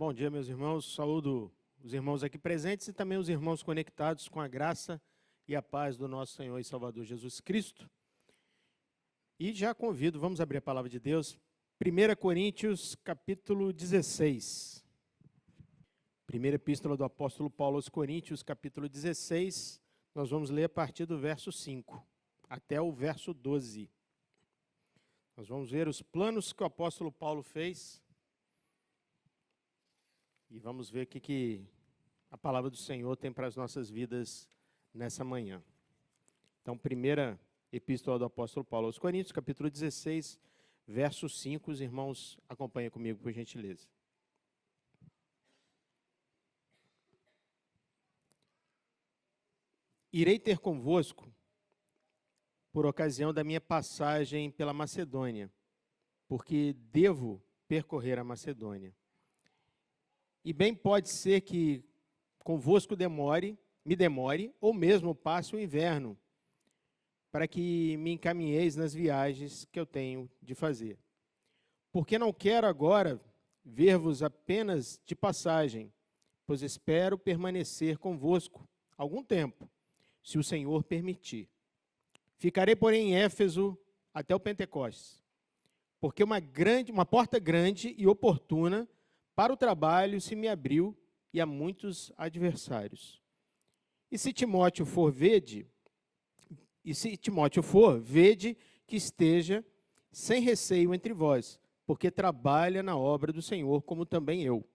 Bom dia, meus irmãos. Saúdo os irmãos aqui presentes e também os irmãos conectados com a graça e a paz do nosso Senhor e Salvador Jesus Cristo. E já convido, vamos abrir a palavra de Deus, 1 Coríntios, capítulo 16. Primeira epístola do apóstolo Paulo aos Coríntios, capítulo 16. Nós vamos ler a partir do verso 5 até o verso 12. Nós vamos ver os planos que o apóstolo Paulo fez e vamos ver o que a palavra do Senhor tem para as nossas vidas nessa manhã. Então, primeira epístola do apóstolo Paulo aos Coríntios, capítulo 16, verso 5. Os irmãos acompanhem comigo, por gentileza. Irei ter convosco por ocasião da minha passagem pela Macedônia, porque devo percorrer a Macedônia. E bem pode ser que convosco me demore, ou mesmo passe o inverno, para que me encaminheis nas viagens que eu tenho de fazer. Porque não quero agora ver-vos apenas de passagem, pois espero permanecer convosco algum tempo, se o Senhor permitir. Ficarei, porém, em Éfeso até o Pentecostes, porque uma porta grande e oportuna para o trabalho se me abriu e há muitos adversários. E se Timóteo for, vede que esteja sem receio entre vós, porque trabalha na obra do Senhor, como também eu.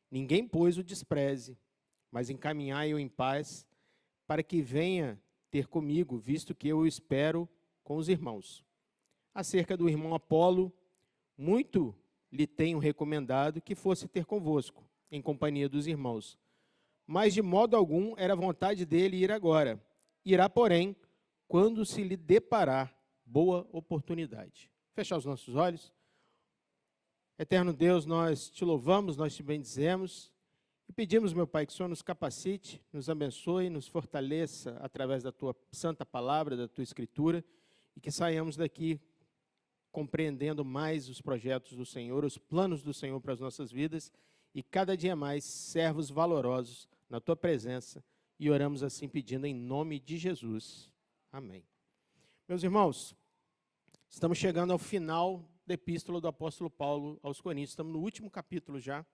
Ninguém, pois, o despreze, mas encaminhai-o em paz, para que venha ter comigo, visto que eu o espero com os irmãos. Acerca do irmão Apolo, muito lhe tenho recomendado que fosse ter convosco, em companhia dos irmãos. Mas de modo algum era vontade dele ir agora. Irá, porém, quando se lhe deparar boa oportunidade. Fechar os nossos olhos. Eterno Deus, nós te louvamos, nós te bendizemos e pedimos, meu Pai, que o Senhor nos capacite, nos abençoe, nos fortaleça através da tua santa palavra, da tua escritura, e que saiamos daqui compreendendo mais os projetos do Senhor, os planos do Senhor para as nossas vidas, e cada dia mais servos valorosos na tua presença, e oramos assim pedindo em nome de Jesus. Amém. Meus irmãos, estamos chegando ao final da epístola do apóstolo Paulo aos Coríntios, estamos no último capítulo já,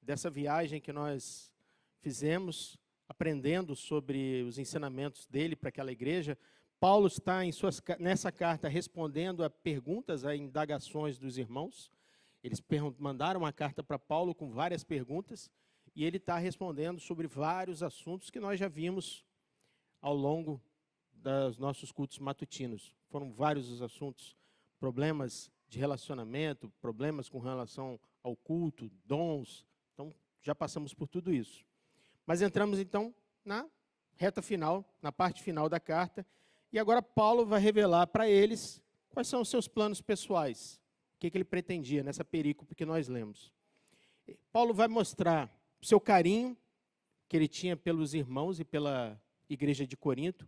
dessa viagem que nós fizemos, aprendendo sobre os ensinamentos dele para aquela igreja. Paulo está nessa carta respondendo a perguntas, a indagações dos irmãos. Eles mandaram uma carta para Paulo com várias perguntas, e ele está respondendo sobre vários assuntos que nós já vimos ao longo dos nossos cultos matutinos. Foram vários os assuntos, problemas de relacionamento, problemas com relação ao culto, dons. Então, já passamos por tudo isso. Mas entramos, então, na reta final, na parte final da carta, e agora Paulo vai revelar para eles quais são os seus planos pessoais, o que ele pretendia nessa perícope que nós lemos. Paulo vai mostrar o seu carinho que ele tinha pelos irmãos e pela igreja de Corinto,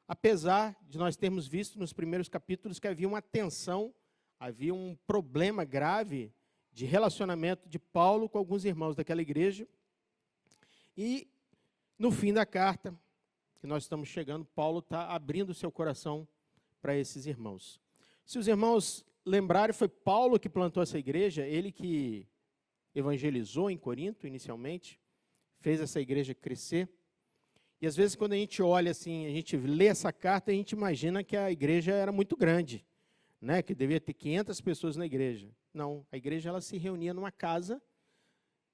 apesar de nós termos visto nos primeiros capítulos que havia uma tensão, havia um problema grave de relacionamento de Paulo com alguns irmãos daquela igreja. E no fim da carta, que nós estamos chegando, Paulo está abrindo o seu coração para esses irmãos. Se os irmãos lembrarem, foi Paulo que plantou essa igreja, ele que evangelizou em Corinto inicialmente, fez essa igreja crescer. E às vezes quando a gente olha assim, a gente lê essa carta, a gente imagina que a igreja era muito grande, né, que devia ter 500 pessoas na igreja. Não, a igreja ela se reunia numa casa,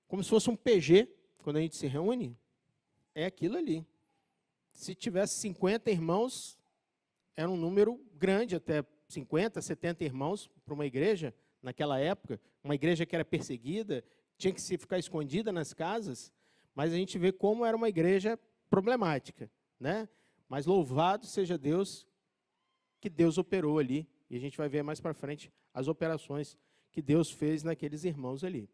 como se fosse um PG, quando a gente se reúne, é aquilo ali. Se tivesse 50 irmãos, era um número grande, até 50, 70 irmãos para uma igreja, naquela época, uma igreja que era perseguida, tinha que se ficar escondida nas casas, mas a gente vê como era uma igreja problemática, né? Mas louvado seja Deus, que Deus operou ali, e a gente vai ver mais para frente as operações que Deus fez naqueles irmãos ali.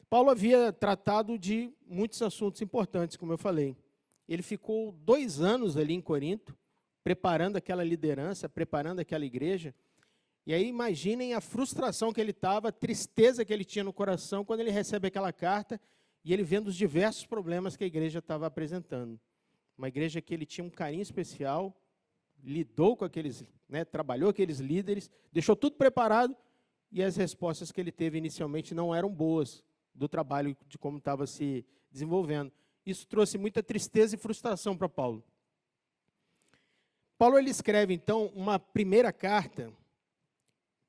Paulo havia tratado de muitos assuntos importantes, como eu falei. Ele ficou 2 anos ali em Corinto, preparando aquela liderança, preparando aquela igreja, E aí imaginem a frustração que ele estava, a tristeza que ele tinha no coração quando ele recebe aquela carta e ele vendo os diversos problemas que a igreja estava apresentando. Uma igreja que ele tinha um carinho especial, lidou com aqueles, trabalhou com aqueles líderes, deixou tudo preparado e as respostas que ele teve inicialmente não eram boas do trabalho, de como estava se desenvolvendo. Isso trouxe muita tristeza e frustração para Paulo. Paulo ele escreve, então, uma primeira carta,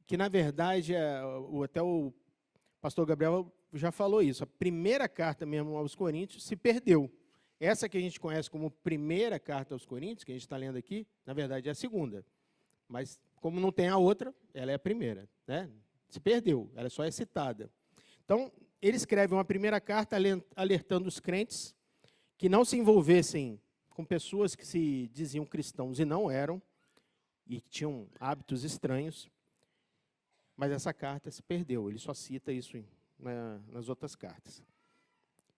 que, na verdade, até o pastor Gabriel já falou isso, a primeira carta mesmo aos Coríntios se perdeu. Essa que a gente conhece como primeira carta aos Coríntios, que a gente está lendo aqui, na verdade é a segunda. Mas, como não tem a outra, ela é a primeira. Se perdeu, ela só é citada. Então, ele escreve uma primeira carta alertando os crentes que não se envolvessem com pessoas que se diziam cristãos e não eram, e que tinham hábitos estranhos, mas essa carta se perdeu, ele só cita isso nas outras cartas.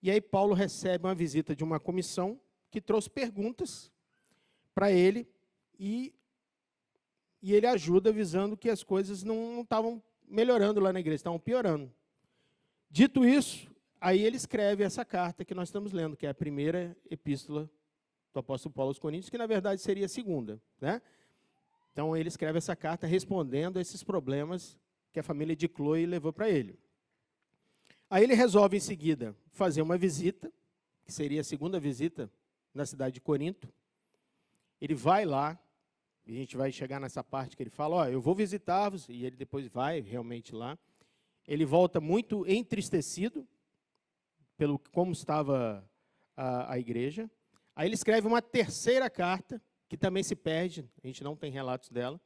E aí Paulo recebe uma visita de uma comissão que trouxe perguntas para ele, e ele ajuda avisando que as coisas não estavam melhorando lá na igreja, estavam piorando. Dito isso, aí ele escreve essa carta que nós estamos lendo, que é a primeira epístola do apóstolo Paulo aos Coríntios, que na verdade seria a segunda. Então ele escreve essa carta respondendo a esses problemas que a família de Cloe levou para ele. Aí ele resolve em seguida fazer uma visita, que seria a segunda visita na cidade de Corinto. Ele vai lá, e a gente vai chegar nessa parte que ele fala, eu vou visitar-vos, e ele depois vai realmente lá. Ele volta muito entristecido pelo como estava a igreja. Aí ele escreve uma terceira carta, que também se perde, a gente não tem relatos dela.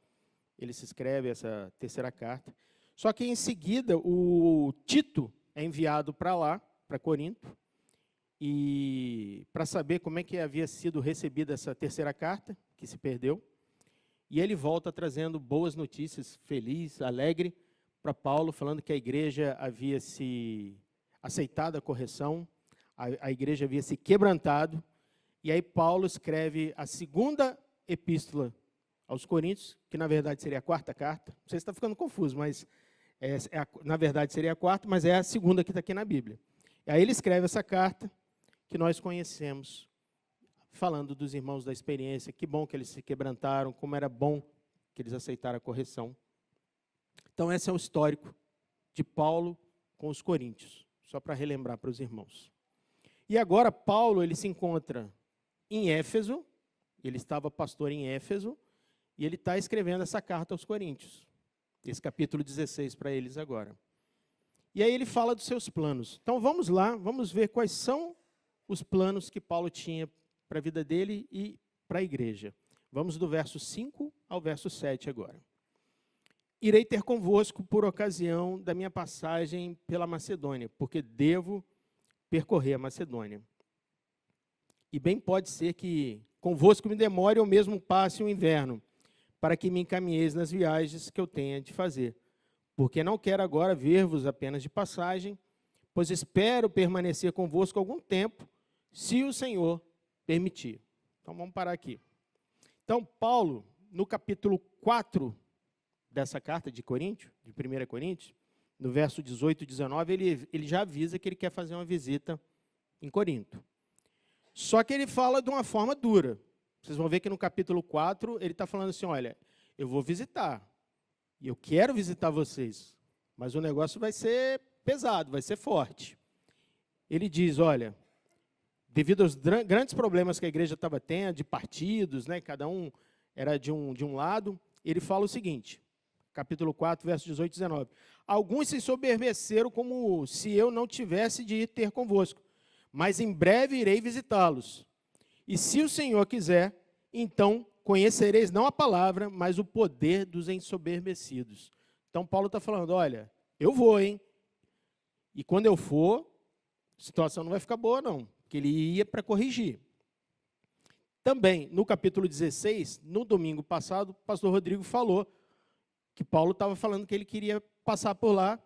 Ele se escreve essa terceira carta. Só que em seguida o Tito é enviado para lá, para Corinto, e para saber como é que havia sido recebida essa terceira carta, que se perdeu. E ele volta trazendo boas notícias, feliz, alegre, para Paulo, falando que a igreja havia se aceitado a correção, a igreja havia se quebrantado. E aí Paulo escreve a segunda epístola aos Coríntios, que na verdade seria a quarta carta. Não sei se está ficando confuso, mas na verdade seria a quarta, mas é a segunda que está aqui na Bíblia. E aí ele escreve essa carta que nós conhecemos, falando dos irmãos da experiência, que bom que eles se quebrantaram, como era bom que eles aceitaram a correção. Então esse é o histórico de Paulo com os coríntios, só para relembrar para os irmãos. E agora Paulo ele se encontra em Éfeso, ele estava pastor em Éfeso, e ele está escrevendo essa carta aos coríntios, esse capítulo 16 para eles agora. E aí ele fala dos seus planos. Então vamos lá, vamos ver quais são os planos que Paulo tinha para a vida dele e para a igreja. Vamos do verso 5 ao verso 7 agora. Irei ter convosco por ocasião da minha passagem pela Macedônia, porque devo percorrer a Macedônia. E bem pode ser que convosco me demore ou mesmo passe o inverno, para que me encaminheis nas viagens que eu tenha de fazer. Porque não quero agora ver-vos apenas de passagem, pois espero permanecer convosco algum tempo, se o Senhor permitir. Então vamos parar aqui. Então Paulo, no capítulo 4 dessa carta de Coríntios, de 1 Coríntios, no verso 18 e 19, ele já avisa que ele quer fazer uma visita em Corinto. Só que ele fala de uma forma dura. Vocês vão ver que no capítulo 4, ele está falando assim, olha, eu vou visitar, e eu quero visitar vocês, mas o negócio vai ser pesado, vai ser forte. Ele diz, olha, devido aos grandes problemas que a igreja estava tendo, de partidos, cada um era de um lado, ele fala o seguinte, capítulo 4, versos 18 e 19. Alguns se ensoberbeceram como se eu não tivesse de ir ter convosco, mas em breve irei visitá-los. E se o Senhor quiser, então conhecereis não a palavra, mas o poder dos ensoberbecidos. Então Paulo está falando, olha, eu vou, hein? E quando eu for, a situação não vai ficar boa, não, porque ele ia para corrigir. Também, no capítulo 16, no domingo passado, o pastor Rodrigo falou que Paulo estava falando que ele queria passar por lá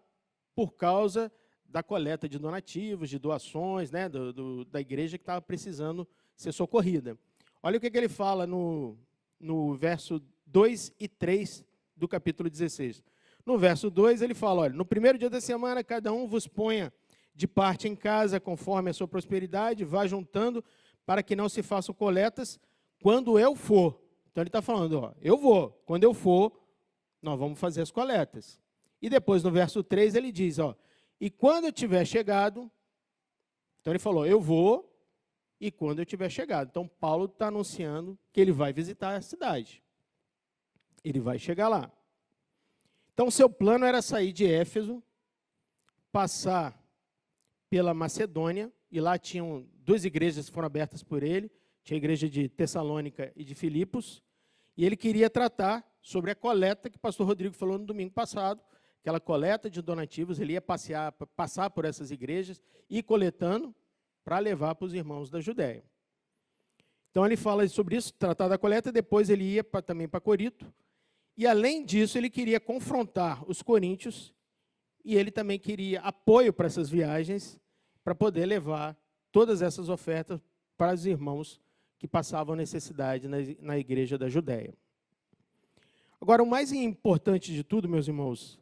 por causa da coleta de donativos, de doações, da igreja que estava precisando ser socorrida. Olha o que ele fala no verso 2 e 3 do capítulo 16. No verso 2, ele fala, olha, no primeiro dia da semana, cada um vos ponha de parte em casa, conforme a sua prosperidade, vá juntando, para que não se façam coletas quando eu for. Então, ele está falando, ó, eu vou, quando eu for, nós vamos fazer as coletas. E depois, no verso 3, ele diz, ó, e quando eu tiver chegado, então ele falou, eu vou, e quando eu tiver chegado. Então, Paulo está anunciando que ele vai visitar a cidade. Ele vai chegar lá. Então, seu plano era sair de Éfeso, passar pela Macedônia, e lá tinham 2 igrejas que foram abertas por ele, tinha a igreja de Tessalônica e de Filipos, e ele queria tratar sobre a coleta que o pastor Rodrigo falou no domingo passado, aquela coleta de donativos, ele ia passar por essas igrejas e coletando para levar para os irmãos da Judéia. Então, ele fala sobre isso, tratar da coleta, depois ele ia também para Corinto, e além disso, ele queria confrontar os coríntios, e ele também queria apoio para essas viagens, para poder levar todas essas ofertas para os irmãos que passavam necessidade na igreja da Judéia. Agora, o mais importante de tudo, meus irmãos,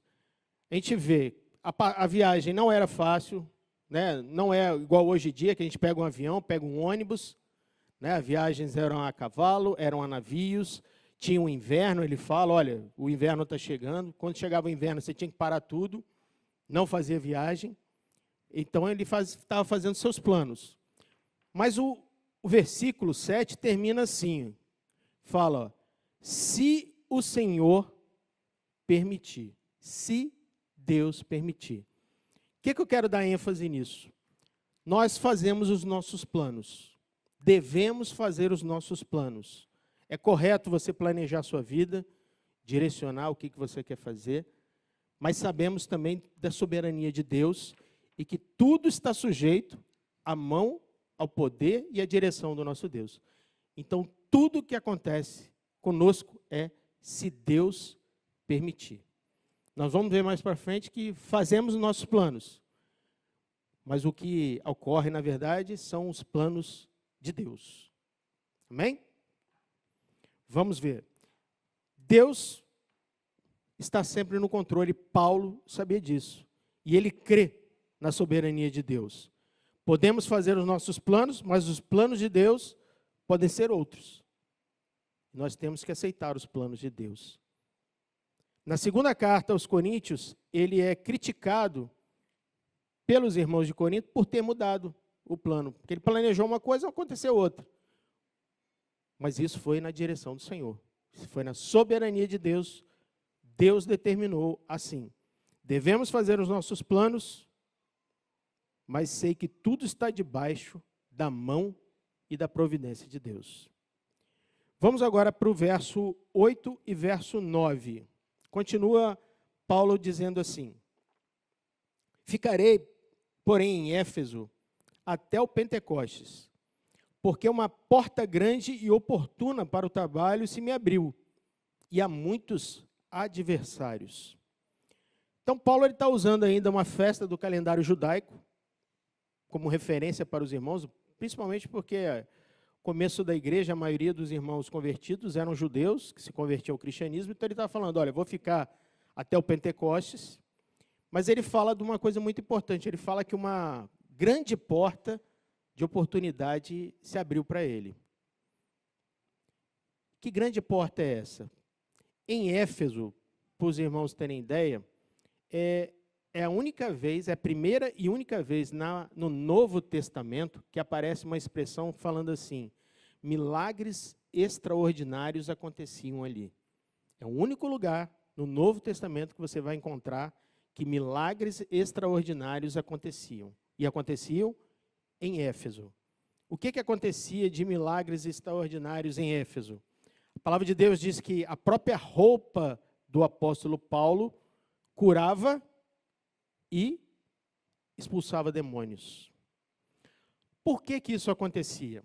a gente vê, a viagem não era fácil, né? Não é igual hoje em dia, que a gente pega um avião, pega um ônibus, né? As viagens eram a cavalo, eram a navios, tinha o inverno, ele fala, olha, o inverno está chegando, quando chegava o inverno você tinha que parar tudo, não fazer viagem, então ele estava fazendo seus planos. Mas o versículo 7 termina assim, fala, ó, se o Senhor permitir, se Deus permitir. O que eu quero dar ênfase nisso? Nós fazemos os nossos planos, devemos fazer os nossos planos. É correto você planejar a sua vida, direcionar o que você quer fazer, mas sabemos também da soberania de Deus e que tudo está sujeito à mão, ao poder e à direção do nosso Deus. Então, tudo o que acontece conosco é se Deus permitir. Nós vamos ver mais para frente que fazemos os nossos planos, mas o que ocorre, na verdade, são os planos de Deus. Amém? Vamos ver. Deus está sempre no controle. Paulo sabia disso. E ele crê na soberania de Deus. Podemos fazer os nossos planos, mas os planos de Deus podem ser outros. Nós temos que aceitar os planos de Deus. Na segunda carta aos Coríntios, ele é criticado pelos irmãos de Corinto por ter mudado o plano. Porque ele planejou uma coisa e aconteceu outra. Mas isso foi na direção do Senhor. Isso foi na soberania de Deus. Deus determinou assim. Devemos fazer os nossos planos, mas sei que tudo está debaixo da mão e da providência de Deus. Vamos agora para o verso 8 e verso 9. Continua Paulo dizendo assim, ficarei, porém, em Éfeso até o Pentecostes, porque uma porta grande e oportuna para o trabalho se me abriu, e há muitos adversários. Então, Paulo está usando ainda uma festa do calendário judaico, como referência para os irmãos, principalmente porque começo da igreja, a maioria dos irmãos convertidos eram judeus, que se convertiam ao cristianismo, então ele está falando, olha, vou ficar até o Pentecostes, mas ele fala de uma coisa muito importante, ele fala que uma grande porta de oportunidade se abriu para ele. Que grande porta é essa? Em Éfeso, para os irmãos terem ideia, é a única vez, é a primeira e única vez no Novo Testamento que aparece uma expressão falando assim, milagres extraordinários aconteciam ali. É o único lugar no Novo Testamento que você vai encontrar que milagres extraordinários aconteciam. E aconteciam em Éfeso. O que acontecia de milagres extraordinários em Éfeso? A palavra de Deus diz que a própria roupa do apóstolo Paulo curava e expulsava demônios. Por que isso acontecia?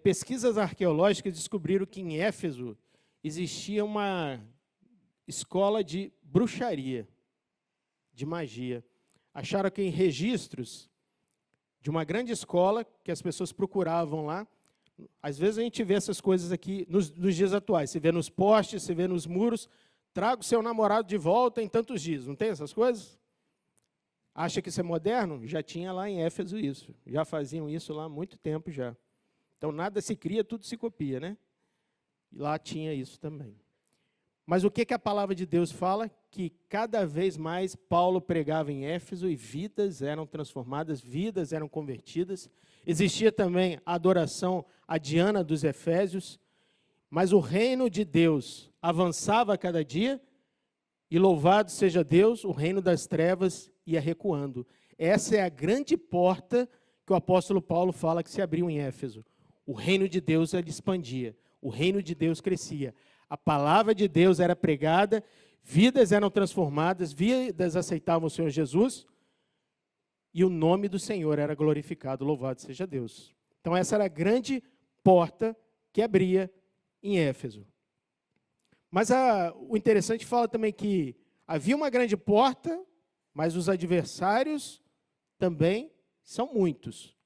Pesquisas arqueológicas descobriram que em Éfeso existia uma escola de bruxaria, de magia. Acharam que em registros de uma grande escola, que as pessoas procuravam lá, Às vezes a gente vê essas coisas aqui nos dias atuais. Você vê nos postes, você vê nos muros. Traga o seu namorado de volta em tantos dias. Não tem essas coisas? Acha que isso é moderno? Já tinha lá em Éfeso isso. Já faziam isso lá há muito tempo já. Então, nada se cria, tudo se copia, né? E lá tinha isso também. Mas o que a palavra de Deus fala? Que cada vez mais Paulo pregava em Éfeso e vidas eram transformadas, vidas eram convertidas. Existia também a adoração a Diana dos Efésios, mas o reino de Deus avançava a cada dia e louvado seja Deus, o reino das trevas ia recuando. Essa é a grande porta que o apóstolo Paulo fala que se abriu em Éfeso. O reino de Deus ele expandia, o reino de Deus crescia. A palavra de Deus era pregada, vidas eram transformadas, vidas aceitavam o Senhor Jesus, e o nome do Senhor era glorificado, louvado seja Deus. Então essa era a grande porta que abria em Éfeso. Mas o interessante fala também que havia uma grande porta, mas os adversários também são muitos.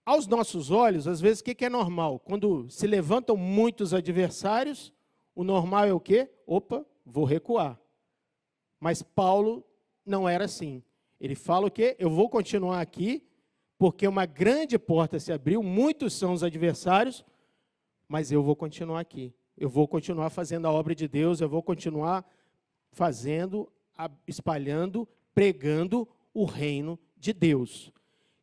Aos nossos olhos, às vezes, o que é normal? Quando se levantam muitos adversários, o normal é o quê? Opa, vou recuar. Mas Paulo não era assim. Ele fala o quê? Eu vou continuar aqui, porque uma grande porta se abriu, muitos são os adversários, mas eu vou continuar aqui. Eu vou continuar fazendo a obra de Deus, eu vou continuar fazendo, espalhando, pregando o reino de Deus.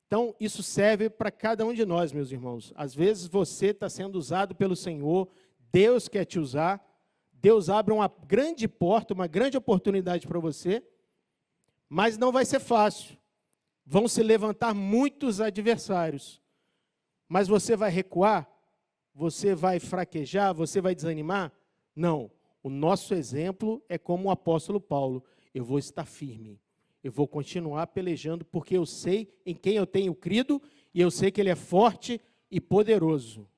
Então, isso serve para cada um de nós, meus irmãos. Às vezes você está sendo usado pelo Senhor, Deus quer te usar, Deus abre uma grande porta, uma grande oportunidade para você, mas não vai ser fácil. Vão se levantar muitos adversários. Mas você vai recuar? Você vai fraquejar? Você vai desanimar? Não. O nosso exemplo é como o apóstolo Paulo. Eu vou estar firme. Eu vou continuar pelejando porque eu sei em quem eu tenho crido e eu sei que Ele é forte e poderoso.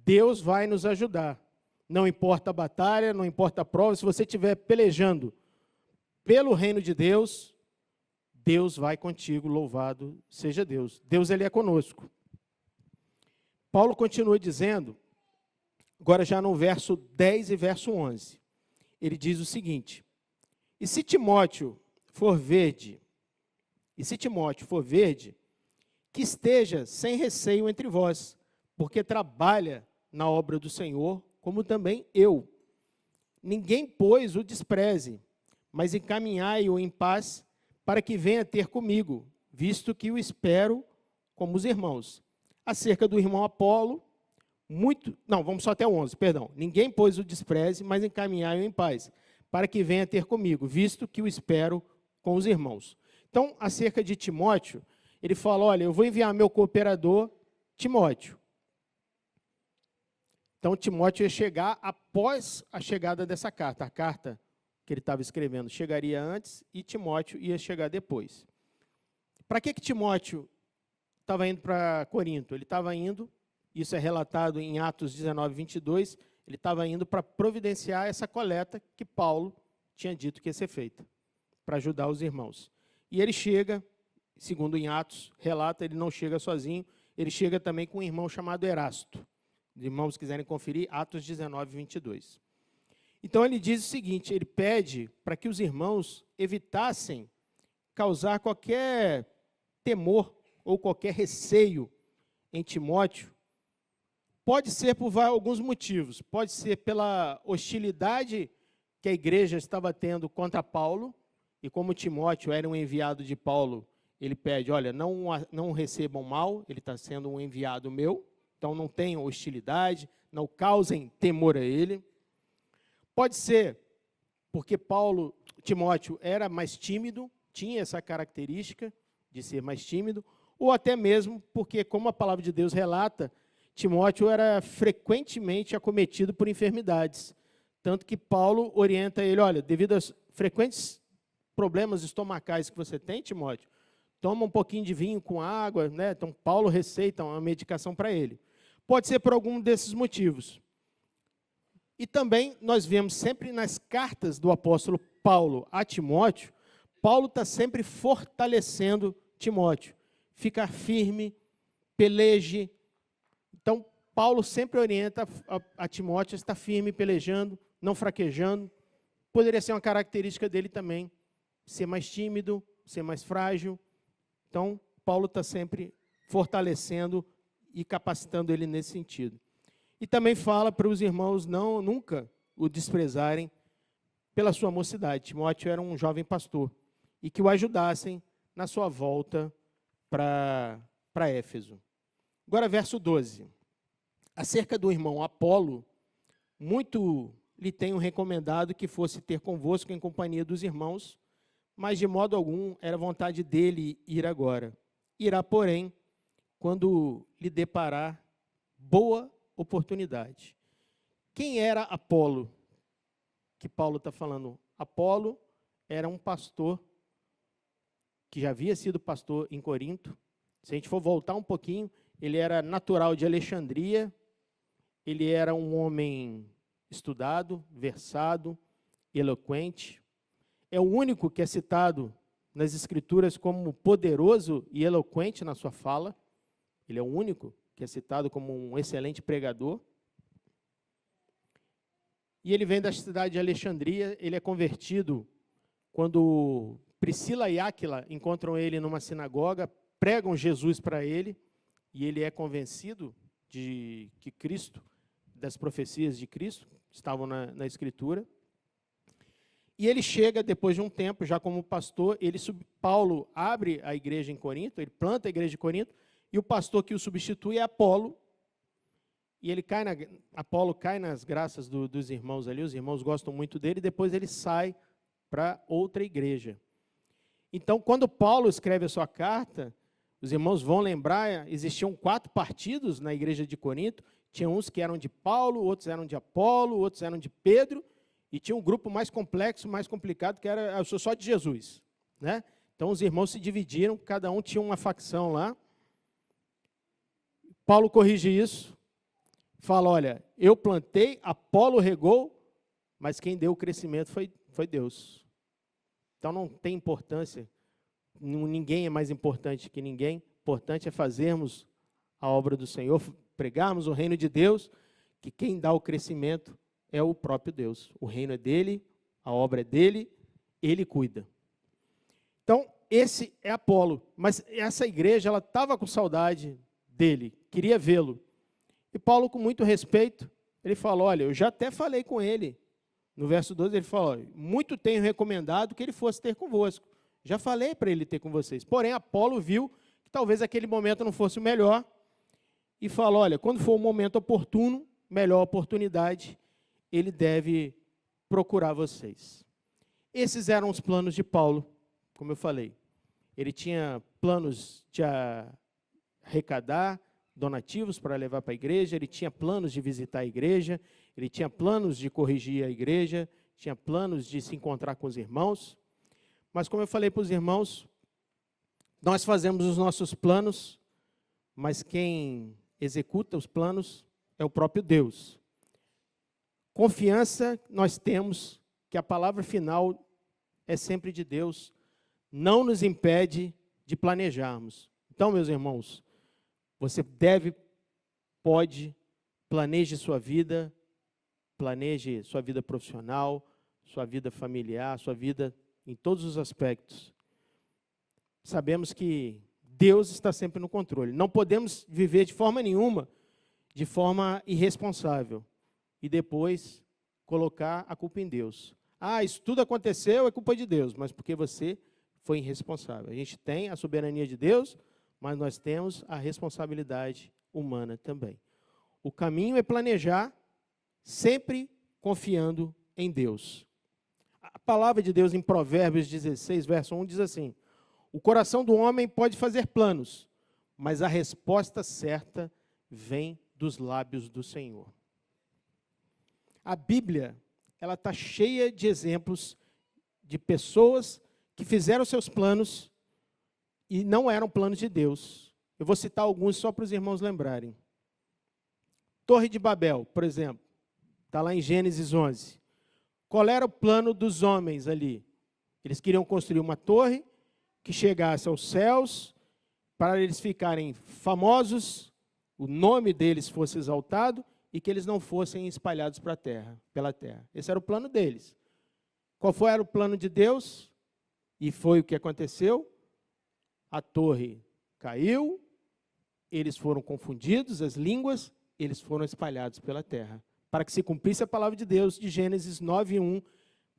Deus vai nos ajudar. Não importa a batalha, não importa a prova, se você estiver pelejando pelo reino de Deus, Deus vai contigo, louvado seja Deus. Deus, Ele é conosco. Paulo continua dizendo, agora já no verso 10 e verso 11, ele diz o seguinte, e se Timóteo for verde, que esteja sem receio entre vós, porque trabalha na obra do Senhor, como também eu. Ninguém, pois, o despreze, mas encaminhai-o em paz, para que venha ter comigo, visto que o espero como os irmãos. Acerca do irmão Apolo, vamos só até o 11, perdão. Ninguém, pois, o despreze, mas encaminhai-o em paz, para que venha ter comigo, visto que o espero com os irmãos. Então, acerca de Timóteo, ele fala, olha, eu vou enviar meu cooperador, Timóteo. Então, Timóteo ia chegar após a chegada dessa carta. A carta que ele estava escrevendo chegaria antes e Timóteo ia chegar depois. Para que Timóteo estava indo para Corinto? Ele estava indo, isso é relatado em Atos 19, 22, ele estava indo para providenciar essa coleta que Paulo tinha dito que ia ser feita, para ajudar os irmãos. E ele chega, segundo em Atos, relata, ele não chega sozinho, ele chega também com um irmão chamado Erasto. Os irmãos quiserem conferir, Atos 19, 22. Então ele diz o seguinte, ele pede para que os irmãos evitassem causar qualquer temor ou qualquer receio em Timóteo. Pode ser por alguns motivos, pode ser pela hostilidade que a igreja estava tendo contra Paulo, e como Timóteo era um enviado de Paulo, ele pede, olha, não recebam mal, ele está sendo um enviado meu, então não tenham hostilidade, não causem temor a ele. Pode ser porque Timóteo era mais tímido, tinha essa característica de ser mais tímido, ou até mesmo porque, como a palavra de Deus relata, Timóteo era frequentemente acometido por enfermidades. Tanto que Paulo orienta ele, olha, devido aos frequentes problemas estomacais que você tem, Timóteo, toma um pouquinho de vinho com água, né? Então Paulo receita uma medicação para ele. Pode ser por algum desses motivos. E também nós vemos sempre nas cartas do apóstolo Paulo a Timóteo, Paulo está sempre fortalecendo Timóteo. Ficar firme, peleje, Paulo sempre orienta a Timóteo a estar firme, pelejando, não fraquejando. Poderia ser uma característica dele também, ser mais tímido, ser mais frágil. Então, Paulo está sempre fortalecendo e capacitando ele nesse sentido. E também fala para os irmãos nunca o desprezarem pela sua mocidade. Timóteo era um jovem pastor. E que o ajudassem na sua volta para Éfeso. Agora, verso 12. Acerca do irmão Apolo, muito lhe tenho recomendado que fosse ter convosco em companhia dos irmãos, mas de modo algum era vontade dele ir agora. Irá, porém, quando lhe deparar boa oportunidade. Quem era Apolo? Que Paulo está falando. Apolo era um pastor que já havia sido pastor em Corinto. Se a gente for voltar um pouquinho, ele era natural de Alexandria, ele era um homem estudado, versado, eloquente. É o único que é citado nas Escrituras como poderoso e eloquente na sua fala. Ele é o único que é citado como um excelente pregador. E ele vem da cidade de Alexandria, ele é convertido quando Priscila e Áquila encontram ele numa sinagoga, pregam Jesus para ele, e ele é convencido de que Cristo, das profecias de Cristo, estavam na Escritura. E ele chega, depois de um tempo, já como pastor, Paulo abre a igreja em Corinto, ele planta a igreja de Corinto, e o pastor que o substitui é Apolo, e Apolo cai nas graças dos irmãos ali, os irmãos gostam muito dele, e depois ele sai para outra igreja. Então, quando Paulo escreve a sua carta, os irmãos vão lembrar, existiam 4 partidos na igreja de Corinto, tinha uns que eram de Paulo, outros eram de Apolo, outros eram de Pedro, e tinha um grupo mais complexo, mais complicado, que era eu sou só de Jesus, né? Então, os irmãos se dividiram, cada um tinha uma facção lá. Paulo corrige isso, fala, olha, eu plantei, Apolo regou, mas quem deu o crescimento foi Deus. Então, não tem importância, ninguém é mais importante que ninguém, o importante é fazermos a obra do Senhor, pregarmos o reino de Deus, que quem dá o crescimento é o próprio Deus. O reino é dele, a obra é dele, ele cuida. Então, esse é Apolo, mas essa igreja, ela estava com saudade dele, queria vê-lo. E Paulo, com muito respeito, ele falou, olha, eu já até falei com ele. No verso 12, ele falou, muito tenho recomendado que ele fosse ter convosco. Já falei para ele ter com vocês. Porém, Apolo viu que talvez aquele momento não fosse o melhor e falou, olha, quando for o momento oportuno, melhor oportunidade, ele deve procurar vocês. Esses eram os planos de Paulo, como eu falei. Ele tinha planos de arrecadar donativos para levar para a igreja, ele tinha planos de visitar a igreja, ele tinha planos de corrigir a igreja, tinha planos de se encontrar com os irmãos. Mas, como eu falei para os irmãos, nós fazemos os nossos planos, mas quem executa os planos é o próprio Deus. Confiança nós temos que a palavra final é sempre de Deus, não nos impede de planejarmos. Então, meus irmãos, você pode, planeje sua vida profissional, sua vida familiar, sua vida em todos os aspectos. Sabemos que Deus está sempre no controle. Não podemos viver de forma nenhuma, de forma irresponsável, e depois colocar a culpa em Deus. Isso tudo aconteceu, é culpa de Deus, mas porque você foi irresponsável. A gente tem a soberania de Deus, mas nós temos a responsabilidade humana também. O caminho é planejar, sempre confiando em Deus. A palavra de Deus em Provérbios 16, verso 1, diz assim, o coração do homem pode fazer planos, mas a resposta certa vem dos lábios do Senhor. A Bíblia, ela está cheia de exemplos de pessoas que fizeram seus planos e não eram planos de Deus. Eu vou citar alguns só para os irmãos lembrarem. Torre de Babel, por exemplo, está lá em Gênesis 11. Qual era o plano dos homens ali? Eles queriam construir uma torre que chegasse aos céus, para eles ficarem famosos, o nome deles fosse exaltado e que eles não fossem espalhados pela terra. Esse era o plano deles. Qual era o plano de Deus? E foi o que aconteceu. A torre caiu, eles foram confundidos, as línguas, eles foram espalhados pela terra. Para que se cumprisse a palavra de Deus, de Gênesis 9:1,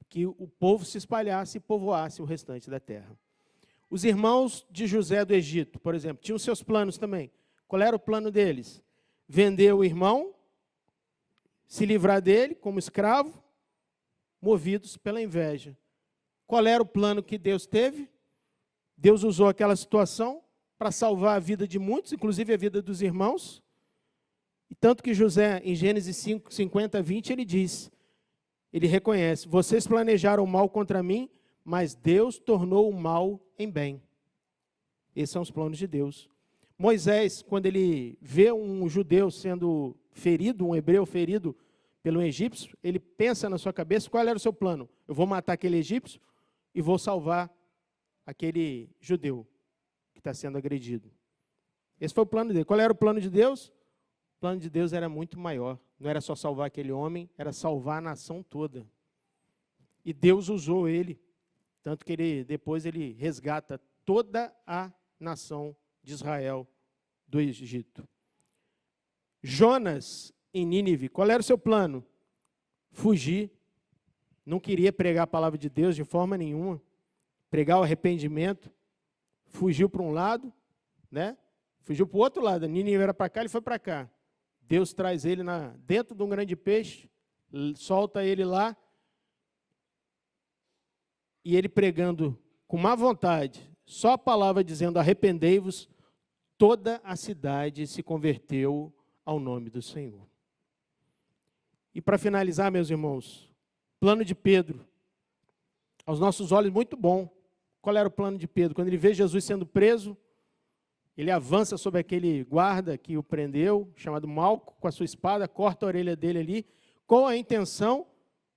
que o povo se espalhasse e povoasse o restante da terra. Os irmãos de José do Egito, por exemplo, tinham seus planos também. Qual era o plano deles? Vender o irmão, se livrar dele como escravo, movidos pela inveja. Qual era o plano que Deus teve? Deus usou aquela situação para salvar a vida de muitos, inclusive a vida dos irmãos. E tanto que José, em Gênesis 5, 50, 20, ele diz, ele reconhece, vocês planejaram mal contra mim, mas Deus tornou o mal em bem. Esses são os planos de Deus. Moisés, quando ele vê um judeu sendo ferido, um hebreu ferido pelo egípcio, ele pensa na sua cabeça, qual era o seu plano? Eu vou matar aquele egípcio e vou salvar aquele judeu que está sendo agredido. Esse foi o plano dele. Qual era o plano de Deus? O plano de Deus era muito maior. Não era só salvar aquele homem, era salvar a nação toda. E Deus usou ele, tanto que depois ele resgata toda a nação de Israel do Egito. Jonas em Nínive, qual era o seu plano? Fugir. Não queria pregar a palavra de Deus de forma nenhuma. Pregar o arrependimento. Fugiu para um lado, né? Fugiu para o outro lado. Nínive era para cá, ele foi para cá. Deus traz ele dentro de um grande peixe, solta ele lá, e ele pregando com má vontade, só a palavra dizendo arrependei-vos, toda a cidade se converteu ao nome do Senhor. E para finalizar, meus irmãos, plano de Pedro, aos nossos olhos muito bom. Qual era o plano de Pedro? Quando ele vê Jesus sendo preso, ele avança sobre aquele guarda que o prendeu, chamado Malco, com a sua espada, corta a orelha dele ali, com a intenção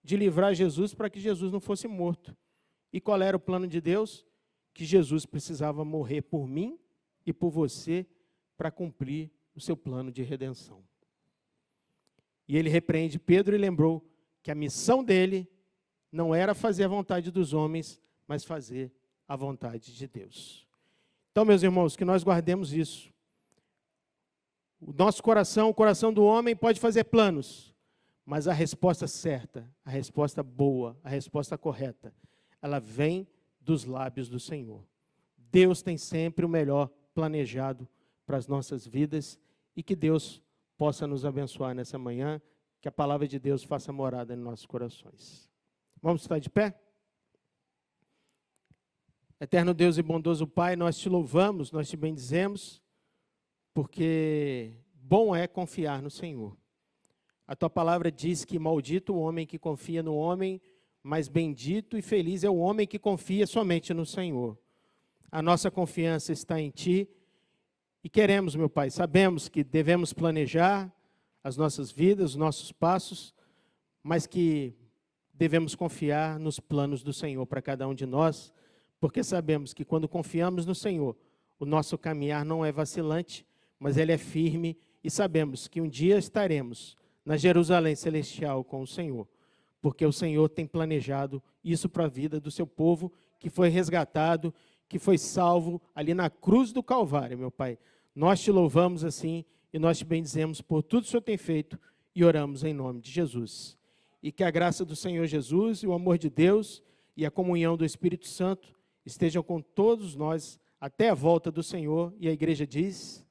de livrar Jesus para que Jesus não fosse morto. E qual era o plano de Deus? Que Jesus precisava morrer por mim e por você para cumprir o seu plano de redenção. E ele repreende Pedro e lembrou que a missão dele não era fazer a vontade dos homens, mas fazer a vontade de Deus. Então, meus irmãos, que nós guardemos isso. O nosso coração, o coração do homem pode fazer planos, mas a resposta certa, a resposta boa, a resposta correta, ela vem dos lábios do Senhor. Deus tem sempre o melhor planejado para as nossas vidas e que Deus possa nos abençoar nessa manhã, que a palavra de Deus faça morada em nossos corações. Vamos estar de pé? Eterno Deus e bondoso Pai, nós te louvamos, nós te bendizemos, porque bom é confiar no Senhor. A tua palavra diz que maldito o homem que confia no homem, mas bendito e feliz é o homem que confia somente no Senhor. A nossa confiança está em Ti e queremos, meu Pai, sabemos que devemos planejar as nossas vidas, os nossos passos, mas que devemos confiar nos planos do Senhor para cada um de nós, porque sabemos que quando confiamos no Senhor, o nosso caminhar não é vacilante, mas ele é firme e sabemos que um dia estaremos na Jerusalém Celestial com o Senhor, porque o Senhor tem planejado isso para a vida do seu povo, que foi resgatado, que foi salvo ali na cruz do Calvário, meu Pai. Nós te louvamos assim e nós te bendizemos por tudo que o Senhor tem feito e oramos em nome de Jesus. E que a graça do Senhor Jesus e o amor de Deus e a comunhão do Espírito Santo estejam com todos nós até a volta do Senhor. E a igreja diz...